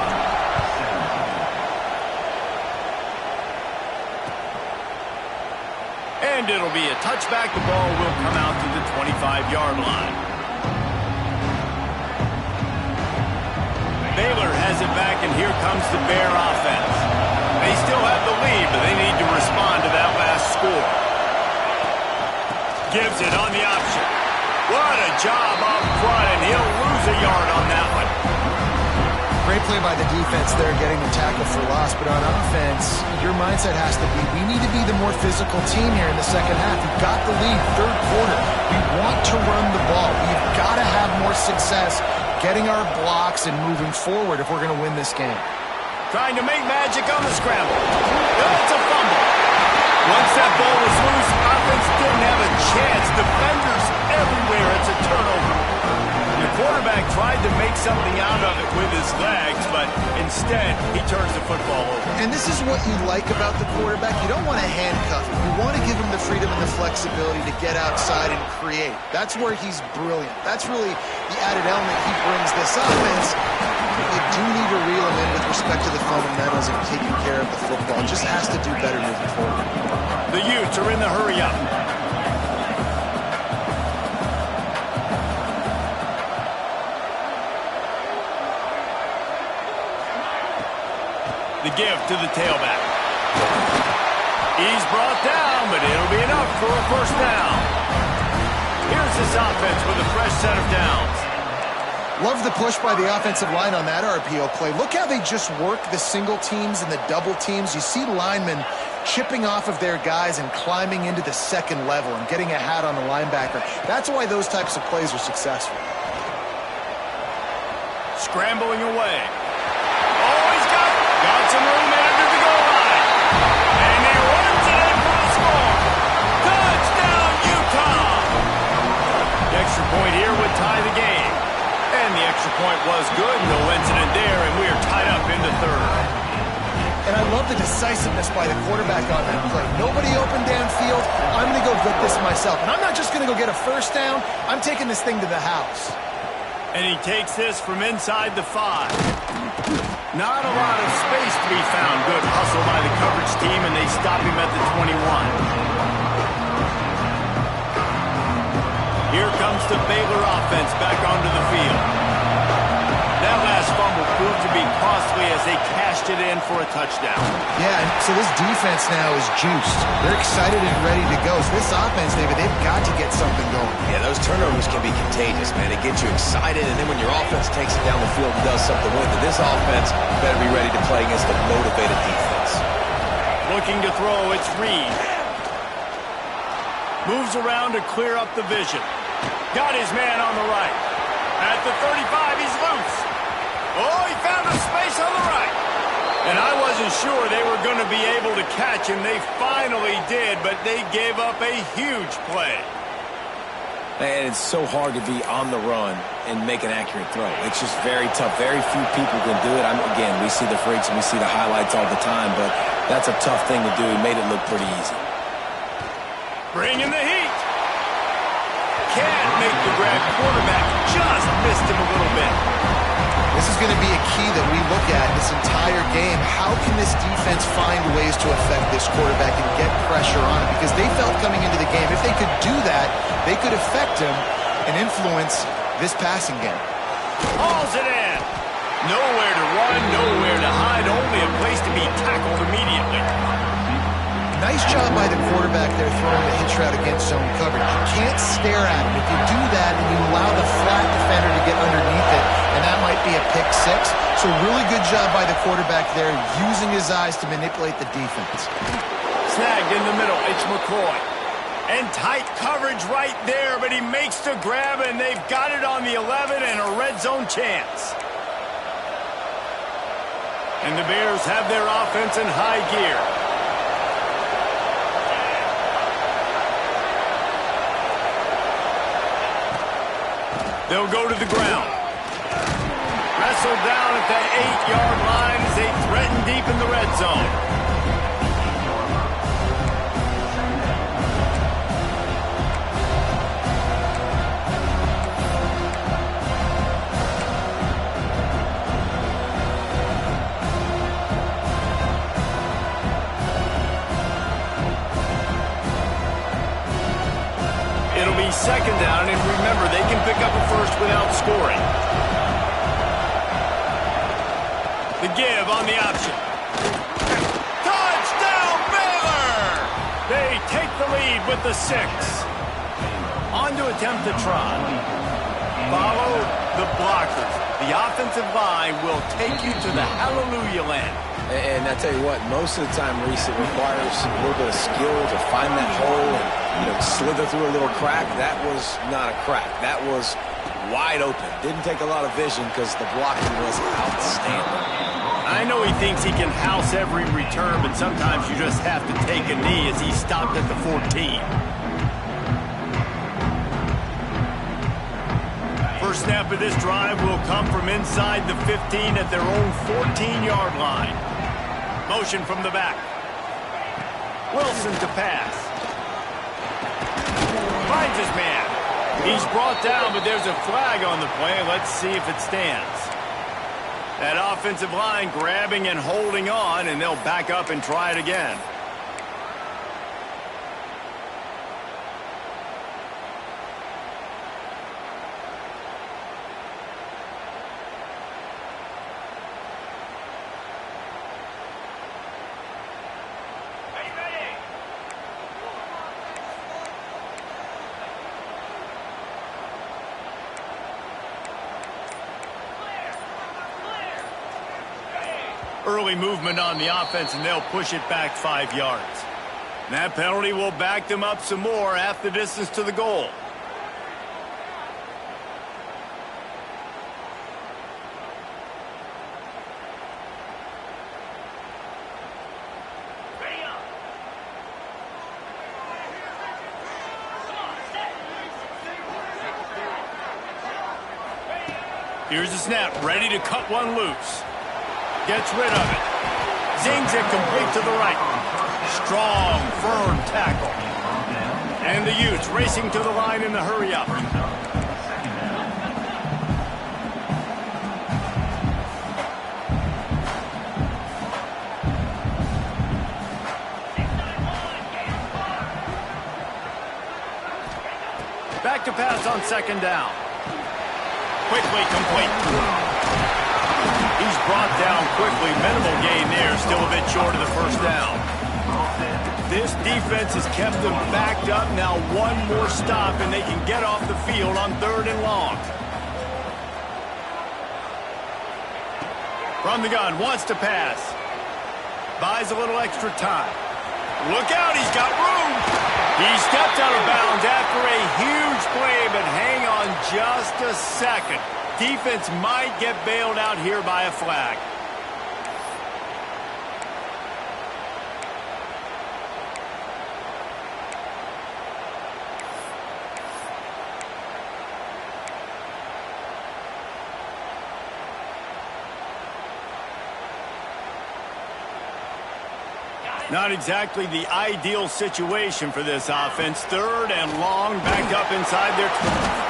And it'll be a touchback. The ball will come out to the 25-yard line. Baylor has it back, and here comes the Bear offense. They still have the lead, but they need to respond to that last score. Gives it on the option. What a job up front, and he'll lose a yard on that one. Great play by the defense there, getting the tackle for loss. But on offense, your mindset has to be, we need to be the more physical team here in the second half. We've got the lead, 3rd quarter. We want to run the ball. We've got to have more success getting our blocks and moving forward if we're going to win this game. Trying to make magic on the scramble. It's a fumble. Once that ball was loose, offense didn't have a chance. Defenders everywhere. It's a turnover. The quarterback tried to make something out of it with his legs, but instead, he turns the football over. And this is what you like about the quarterback. You don't want to handcuff him. You want to give him the freedom and the flexibility to get outside and create. That's where he's brilliant. That's really the added element he brings this offense. You do need to reel him in with respect to the fundamentals of taking care of the football. Just has to do better moving forward. The Utes are in the hurry up. The give to the tailback. He's brought down, but it'll be enough for a first down. Here's this offense with a fresh set of downs. Love the push by the offensive line on that RPO play. Look how they just work the single teams and the double teams. You see linemen chipping off of their guys and climbing into the second level and getting a hat on the linebacker. That's why those types of plays are successful. Scrambling away. Oh, he's got some room after the goal line. And he runs it in for the score. Touchdown, Utah! The extra point here would tie the game. And the extra point was good. No incident there, and we are tied up in the third. And I love the decisiveness by the quarterback on that play. Nobody open downfield. I'm going to go get this myself. And I'm not just going to go get a first down. I'm taking this thing to the house. And he takes this from inside the 5. Not a lot of space to be found. Good hustle by the coverage team, and they stop him at the 21. Here comes the Baylor offense back onto the field. That last fumble proved to be costly as they cashed it in for a touchdown. Yeah, and so this defense now is juiced. They're excited and ready to go. So this offense, David, they've got to get something going. Yeah, those turnovers can be contagious, man. It gets you excited, and then when your offense takes it down the field and does something with it, this offense better be ready to play against a motivated defense. Looking to throw, it's Reed. Moves around to clear up the vision. Got his man on the right. At the 35, he's loose. Oh, he found a space on the right. And I wasn't sure they were going to be able to catch him. They finally did, but they gave up a huge play. And it's so hard to be on the run and make an accurate throw. It's just very tough. Very few people can do it. Again, we see the freaks and we see the highlights all the time, but that's a tough thing to do. He made it look pretty easy. Bringing the heat. Can't make the grab. Quarterback just missed him a little bit. This is going to be a key that we look at this entire game. How can this defense find ways to affect this quarterback and get pressure on him? Because they felt coming into the game, if they could do that, they could affect him and influence this passing game. Hauls it in. Nowhere to run, nowhere to hide, only a place to be tackled immediately. Nice job by the quarterback there throwing the hitch route against zone coverage. You can't stare at him. If you do that and you allow the flat defender to get underneath it, and that might be a pick 6. So really good job by the quarterback there using his eyes to manipulate the defense. Snagged in the middle, it's McCoy. And tight coverage right there, but he makes the grab, and they've got it on the 11 and a red zone chance. And the Bears have their offense in high gear. They'll go to the ground. Wrestled down at the 8-yard line as they threaten deep in the red zone. It'll be second down, and remember, they can pick up a first without scoring. The give on the option. Touchdown, Baylor! They take the lead with the 6. On to attempt to try. Follow the blockers. The offensive line will take you to the hallelujah land. And I tell you what, most of the time, Reese, it requires a little bit of skill to find that hole and slither through a little crack. That was not a crack. That was wide open. Didn't take a lot of vision because the blocking was outstanding. I know he thinks he can house every return, but sometimes you just have to take a knee as he stopped at the 14. First snap of this drive will come from inside the 15 at their own 14-yard line. Motion from the back. Wilson to pass. Finds his man. He's brought down, but there's a flag on the play. Let's see if it stands. That offensive line grabbing and holding on, and they'll back up and try it again. Early movement on the offense, and they'll push it back 5 yards. And that penalty will back them up some more, half the distance to the goal. Here's the snap, ready to cut one loose. Gets rid of it. Zings it complete to the right. Strong, firm tackle. And the Utes racing to the line in the hurry-up. Back to pass on second down. Quickly complete. He's brought down quickly. Minimal gain there. Still a bit short of the first down. This defense has kept them backed up. Now one more stop, and they can get off the field on 3rd and long. From the gun, wants to pass. Buys a little extra time. Look out, he's got room. He stepped out of bounds after a huge play, but hang on just a second. Defense might get bailed out here by a flag. Not exactly the ideal situation for this offense. 3rd and long, backed up inside their...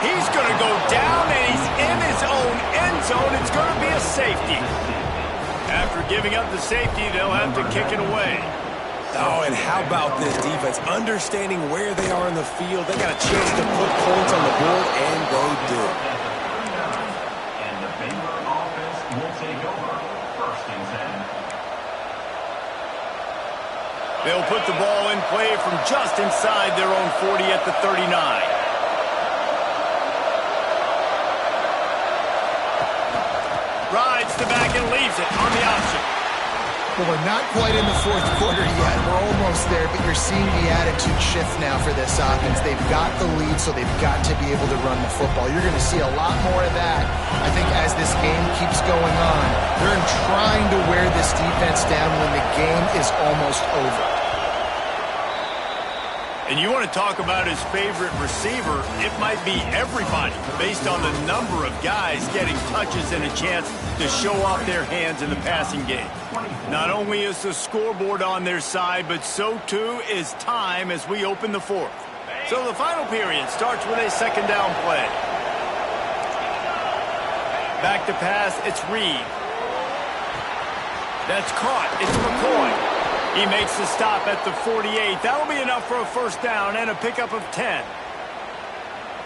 He's going to go down, and he's in his own end zone. It's going to be a safety. After giving up the safety, they'll have to kick it away. Oh, and how about this defense? Understanding where they are in the field. They got a chance to put points on the board, and they do. And the Baylor offense will take over 1st and 10. They'll put the ball in play from just inside their own 40 at the 39. Rides the back and leaves it on the option. Well, we're not quite in the 4th quarter yet. We're almost there, but you're seeing the attitude shift now for this offense. They've got the lead, so they've got to be able to run the football. You're going to see a lot more of that, I think, as this game keeps going on. They're trying to wear this defense down when the game is almost over. And you want to talk about his favorite receiver, it might be everybody based on the number of guys getting touches and a chance to show off their hands in the passing game. Not only is the scoreboard on their side, but so too is time as we open the 4th. So the final period starts with a 2nd down play. Back to pass, it's Reed. That's caught, it's McCoy. He makes the stop at the 48. That'll be enough for a 1st down and a pickup of 10.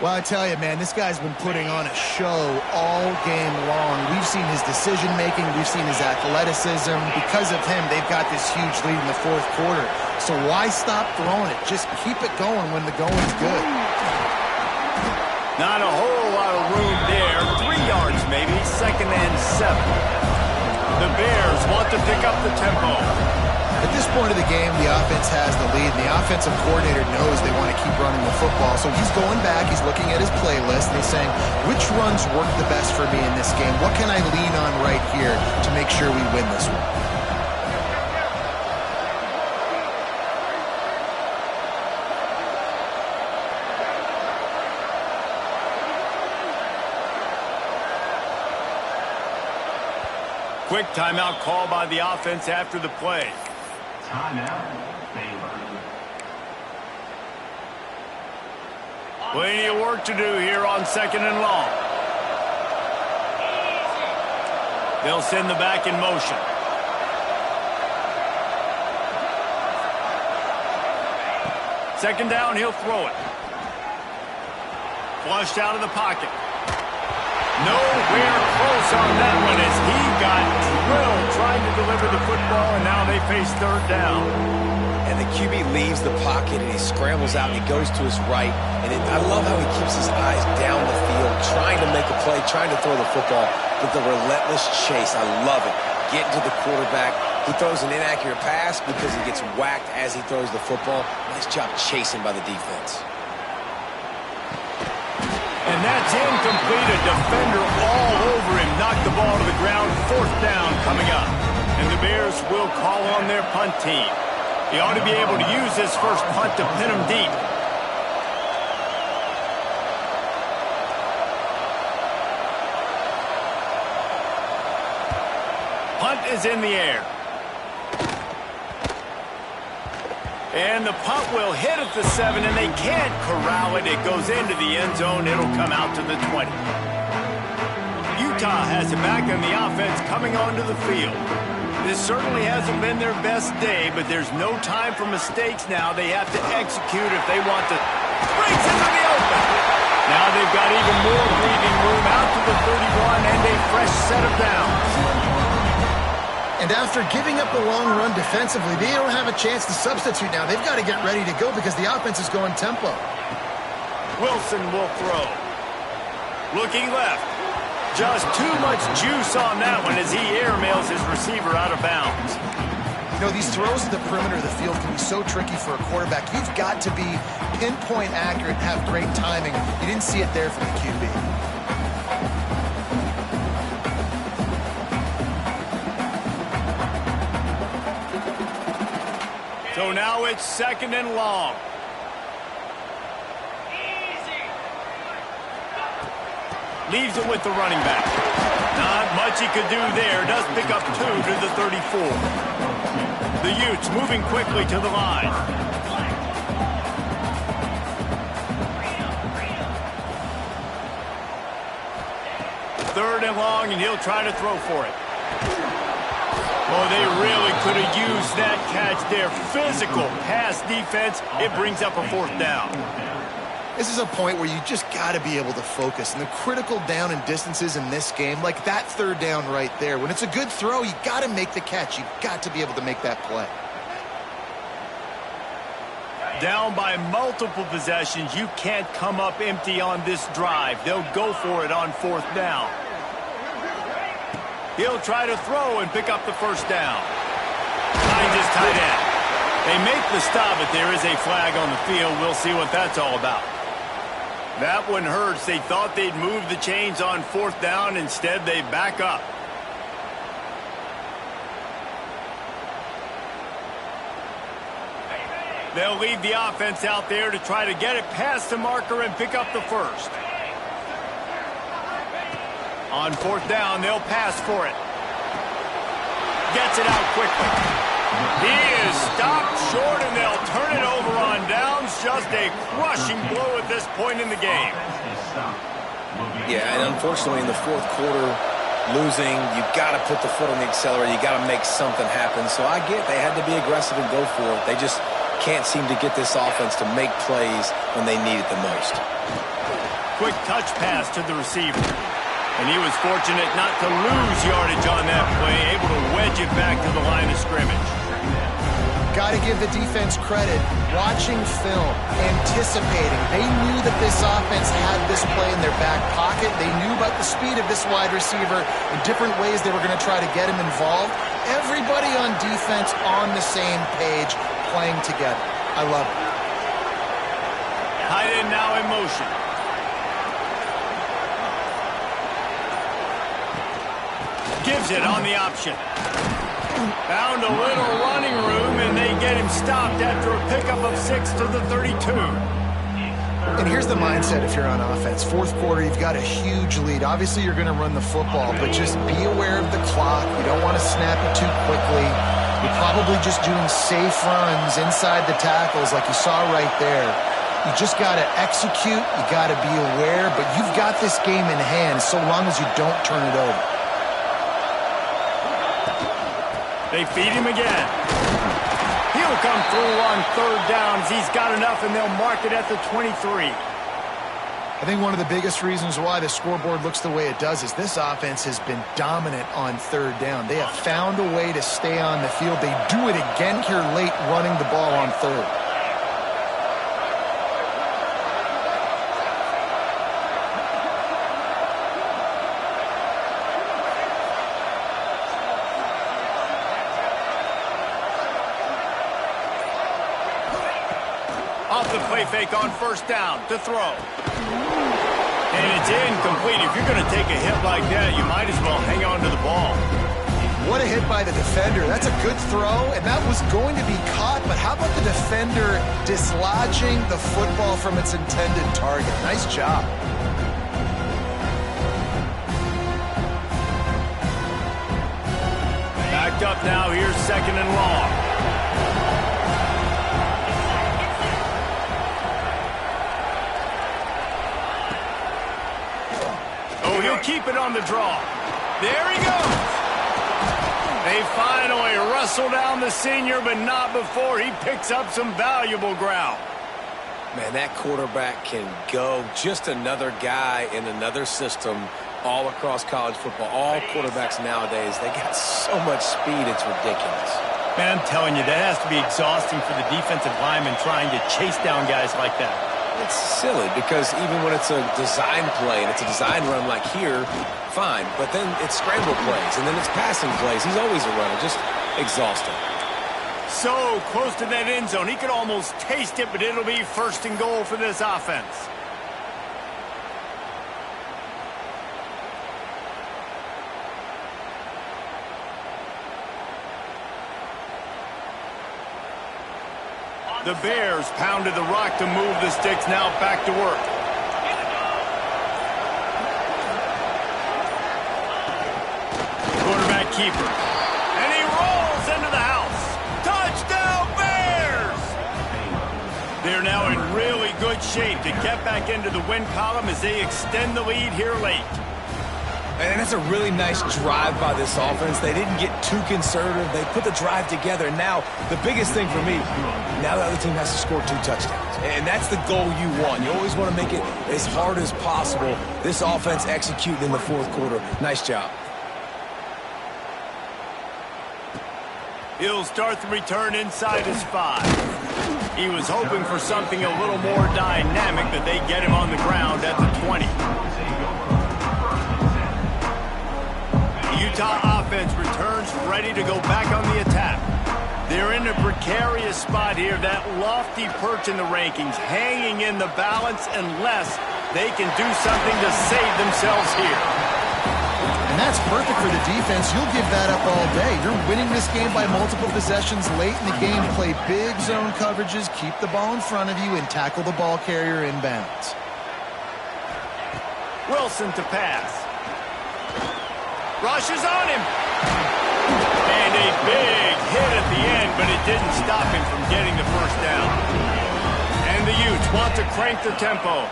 Well, I tell you, man, this guy's been putting on a show all game long. We've seen his decision-making. We've seen his athleticism. Because of him, they've got this huge lead in the 4th quarter. So why stop throwing it? Just keep it going when the going's good. Not a whole lot of room there. 3 yards maybe, 2nd and 7. The Bears want to pick up the tempo. At this point of the game, the offense has the lead, and the offensive coordinator knows they want to keep running the football. So he's going back, he's looking at his playlist, and he's saying, which runs work the best for me in this game? What can I lean on right here to make sure we win this one? Quick timeout call by the offense after the play. Timeout, Baylor. Plenty of work to do here on 2nd and long. They'll send the back in motion. Second down, he'll throw it. Flushed out of the pocket. Nowhere close on that one as he got drilled trying to deliver the football, and now they face 3rd down. And the QB leaves the pocket, and he scrambles out, and he goes to his right. And I love how he keeps his eyes down the field, trying to make a play, trying to throw the football, but the relentless chase. I love it. Getting to the quarterback. He throws an inaccurate pass because he gets whacked as he throws the football. Nice job chasing by the defense. And that's incomplete. A defender all over him. Knocked the ball to the ground. 4th down coming up. And the Bears will call on their punt team. He ought to be able to use this first punt to pin him deep. Punt is in the air. And the punt will hit at the 7, and they can't corral it. It goes into the end zone. It'll come out to the 20. Utah has it back on the offense coming onto the field. This certainly hasn't been their best day, but there's no time for mistakes now. They have to execute if they want to. Springs into the open. Now they've got even more breathing room out to the 31 and a fresh set of downs. And after giving up the long run defensively, they don't have a chance to substitute now. They've got to get ready to go because the offense is going tempo. Wilson will throw. Looking left. Just too much juice on that one as he airmails his receiver out of bounds. You know, these throws to the perimeter of the field can be so tricky for a quarterback. You've got to be pinpoint accurate and have great timing. You didn't see it there from the QB. So now it's 2nd and long. Leaves it with the running back. Not much he could do there. Does pick up 2 to the 34. The Utes moving quickly to the line. Third and long, and he'll try to throw for it. Oh, they really could have used that catch there. Physical pass defense. It brings up a 4th down. This is a point where you just got to be able to focus. And the critical down and distances in this game, like that 3rd down right there, when it's a good throw, you got to make the catch. You got to be able to make that play. Down by multiple possessions, you can't come up empty on this drive. They'll go for it on 4th down. He'll try to throw and pick up the 1st down. Finds his tight end. They make the stop, but there is a flag on the field. We'll see what that's all about. That one hurts. They thought they'd move the chains on 4th down. Instead, they back up. They'll leave the offense out there to try to get it past the marker and pick up the 1st. On 4th down, they'll pass for it. Gets it out quickly. He is stopped short, and they'll turn it over on downs. Just a crushing blow at this point in the game. Yeah, and unfortunately in the 4th quarter, losing, you've got to put the foot on the accelerator. You got to make something happen. So I get they had to be aggressive and go for it. They just can't seem to get this offense to make plays when they need it the most. Quick touch pass to the receiver. And he was fortunate not to lose yardage on that play, able to wedge it back to the line of scrimmage. Got to give the defense credit. Watching film, anticipating. They knew that this offense had this play in their back pocket. They knew about the speed of this wide receiver and different ways they were going to try to get him involved. Everybody on defense on the same page, playing together. I love it. Tight end now in motion. Gives it on the option. Found a little running room, and they get him stopped after a pickup of 6 to the 32. And here's the mindset if you're on offense. Fourth quarter, you've got a huge lead. Obviously, you're going to run the football, but just be aware of the clock. You don't want to snap it too quickly. You're probably just doing safe runs inside the tackles like you saw right there. You just got to execute. You got to be aware, but you've got this game in hand so long as you don't turn it over. They feed him again. He'll come through on third downs. He's got enough, and they'll mark it at the 23. I think one of the biggest reasons why the scoreboard looks the way it does is this offense has been dominant on third down. They have found a way to stay on the field. They do it again here late, running the ball on third. Off the play fake on first down to throw. And it's incomplete. If you're going to take a hit like that, you might as well hang on to the ball. What a hit by the defender. That's a good throw, and that was going to be caught, but how about the defender dislodging the football from its intended target? Nice job. Backed up now. Here's second and long. He'll keep it on the draw. There he goes. They finally wrestle down the senior, but not before he picks up some valuable ground. Man, that quarterback can go. Just another guy in another system all across college football. All quarterbacks nowadays, they got so much speed, it's ridiculous. Man, I'm telling you, that has to be exhausting for the defensive lineman trying to chase down guys like that. It's silly because even when it's a design play and it's a design run like here, fine. But then it's scramble plays and then it's passing plays. He's always a runner, just exhausting. So close to that end zone. He could almost taste it, but it'll be first and goal for this offense. The Bears pounded the rock to move the sticks, now back to work. Quarterback keeper. And he rolls into the house. Touchdown, Bears! They're now in really good shape to get back into the win column as they extend the lead here late. And that's a really nice drive by this offense. They didn't get too conservative. They put the drive together. And now, the biggest thing for me, now the other team has to score 2 touchdowns. And that's the goal you want. You always want to make it as hard as possible. This offense executing in the fourth quarter. Nice job. He'll start the return inside his 5. He was hoping for something a little more dynamic, but they get him on the ground at the 20. Utah offense returns ready to go back on the attack. They're in a precarious spot here, that lofty perch in the rankings, hanging in the balance unless they can do something to save themselves here. And that's perfect for the defense. You'll give that up all day. You're winning this game by multiple possessions late in the game. Play big zone coverages, keep the ball in front of you, and tackle the ball carrier inbounds. Wilson to pass. Rushes on him. And a big hit at the end, but it didn't stop him from getting the first down. And the Utes want to crank the tempo.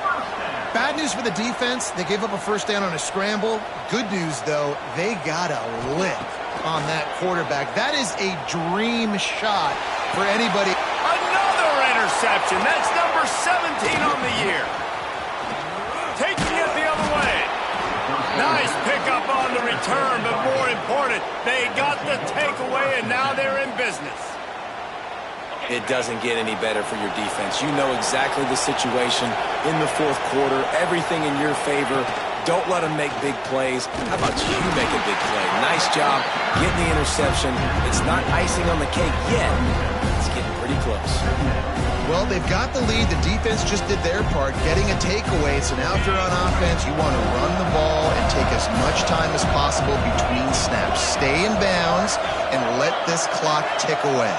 Bad news for the defense. They gave up a first down on a scramble. Good news, though, they got a lick on that quarterback. That is a dream shot for anybody. Another interception. That's number 17 on the year. Taking it the other way. Nice pickup on the return, but more important, they got the takeaway, and now they're in business. It doesn't get any better for your defense. You know exactly the situation in the fourth quarter, everything in your favor. Don't let them make big plays. How about you make a big play? Nice job getting the interception. It's not icing on the cake yet. It's getting pretty close. Well, they've got the lead. The defense just did their part, getting a takeaway. So now if you're on offense, you want to run the ball and take as much time as possible between snaps. Stay in bounds and let this clock tick away.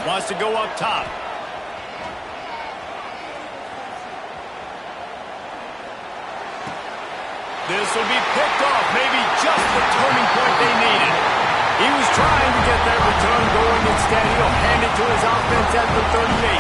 Wants to go up top. This will be picked off. Maybe just the turning point they needed. He was trying to get that return going. Instead, he'll hand it to his offense at the 38.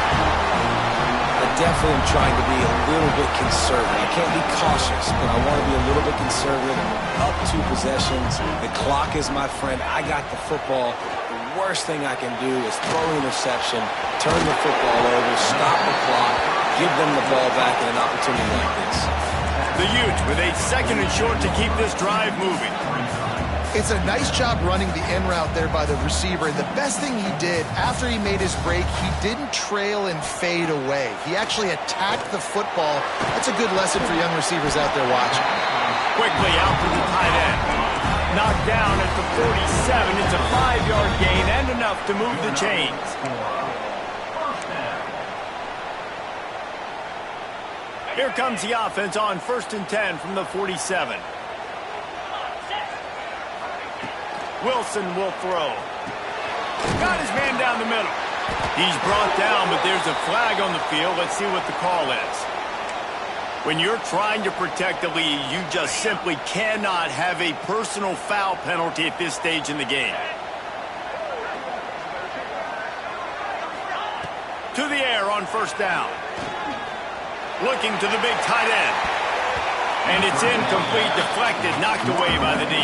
I definitely am trying to be a little bit conservative. I can't be cautious, but I want to be a little bit conservative. Up 2 possessions. The clock is my friend. I got the football. The worst thing I can do is throw an interception, turn the football over, stop the clock, give them the ball back in an opportunity like this. The Utes with a 2nd and short to keep this drive moving. It's a nice job running the in route there by the receiver. And the best thing he did after he made his break, he didn't trail and fade away. He actually attacked the football. That's a good lesson for young receivers out there watching. Quickly out to the tight end. Knocked down at the 47. It's a 5-yard gain and enough to move the chains. Here comes the offense on 1st and 10 from the 47. Wilson will throw. Got his man down the middle. He's brought down, but there's a flag on the field. Let's see what the call is. When you're trying to protect the lead, you just simply cannot have a personal foul penalty at this stage in the game. To the air on 1st down. Looking to the big tight end. And it's incomplete, deflected, knocked away by the D.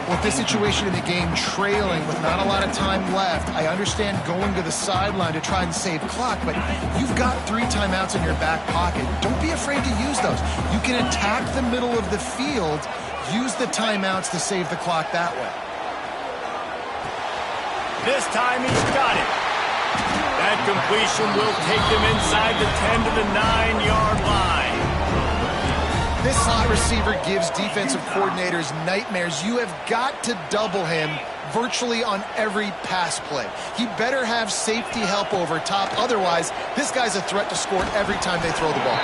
With this situation in the game, trailing with not a lot of time left, I understand going to the sideline to try and save clock, but you've got 3 timeouts in your back pocket. Don't be afraid to use those. You can attack the middle of the field, use the timeouts to save the clock that way. This time he's got it. That completion will take them inside the 10 to the 9-yard line. This slot receiver gives defensive coordinators nightmares. You have got to double him virtually on every pass play. He better have safety help over top. Otherwise, this guy's a threat to score every time they throw the ball.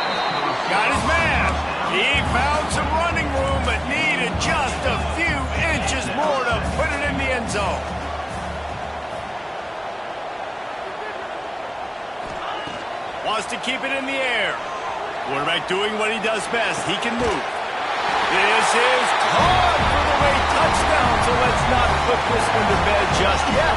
Got his man. He found some running room, but needed just a few inches more to put it in the end zone. Wants to keep it in the air. Quarterback doing what he does best. He can move. This is caught for the late touchdown, so let's not put this one to bed just yet.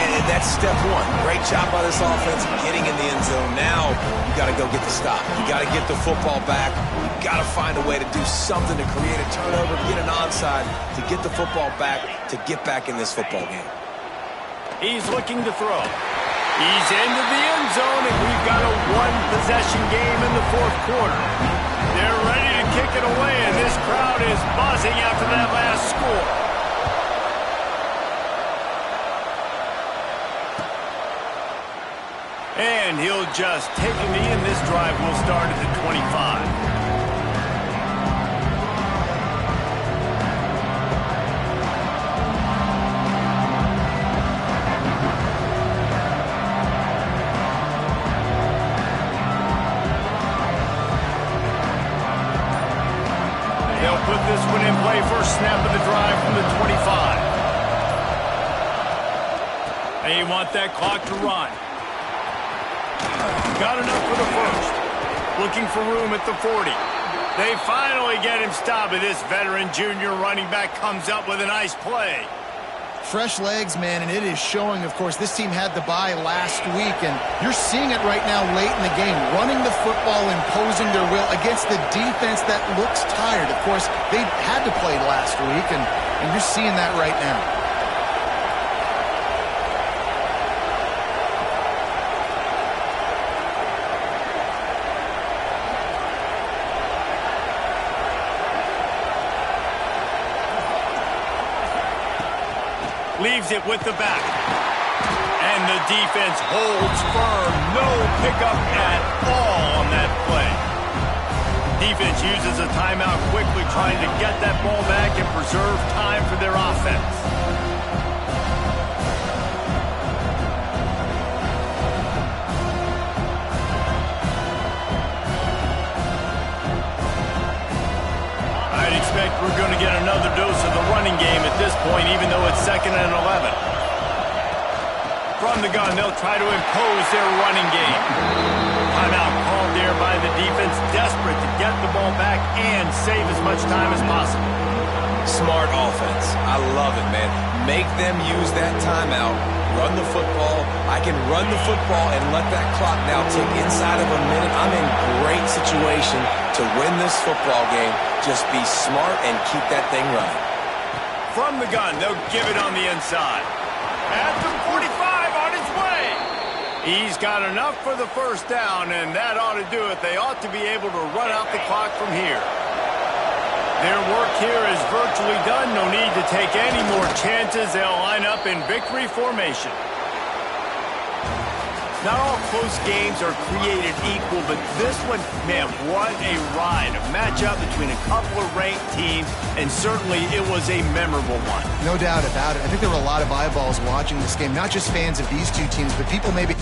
And that's step 1. Great job by this offense getting in the end zone. Now you got to go get the stop. You got to get the football back. You got to find a way to do something to create a turnover, to get an onside, to get the football back, to get back in this football game. He's looking to throw. He's into the end zone, and we've got a 1-possession game in the 4th quarter. They're ready to kick it away, and this crowd is buzzing after that last score. And he'll just take a knee, and this drive will start at the 25. Put this one in play. First snap of the drive from the 25. They want that clock to run. Got enough for the first. Looking for room at the 40. They finally get him stopped, and this veteran junior running back comes up with a nice play. Fresh legs, man, and it is showing, of course. This team had the bye last week, and you're seeing it right now late in the game. Running the football, imposing their will against the defense that looks tired. Of course, they had to play last week, and you're seeing that right now. Leaves it with the back. And the defense holds firm. No pickup at all on that play. Defense uses a timeout quickly, trying to get that ball back and preserve time for their offense. I'd expect we're going to get another dose of the running game at this point, even though it's 2nd and 11. From the gun, they'll try to impose their running game. Timeout called there by the defense, desperate to get the ball back and save as much time as possible. Smart offense. I love it, man. Make them use that timeout. Run the football. I can run the football and let that clock now tick inside of a minute. I'm in great situation to win this football game. Just be smart and keep that thing running. From the gun, they'll give it on the inside. At the 45, on its way. He's got enough for the first down, and that ought to do it. They ought to be able to run out the clock from here. Their work here is virtually done. No need to take any more chances. They'll line up in victory formation. Not all close games are created equal, but this one, man, what a ride. A matchup between a couple of ranked teams, and certainly it was a memorable one. No doubt about it. I think there were a lot of eyeballs watching this game, not just fans of these two teams, but people maybe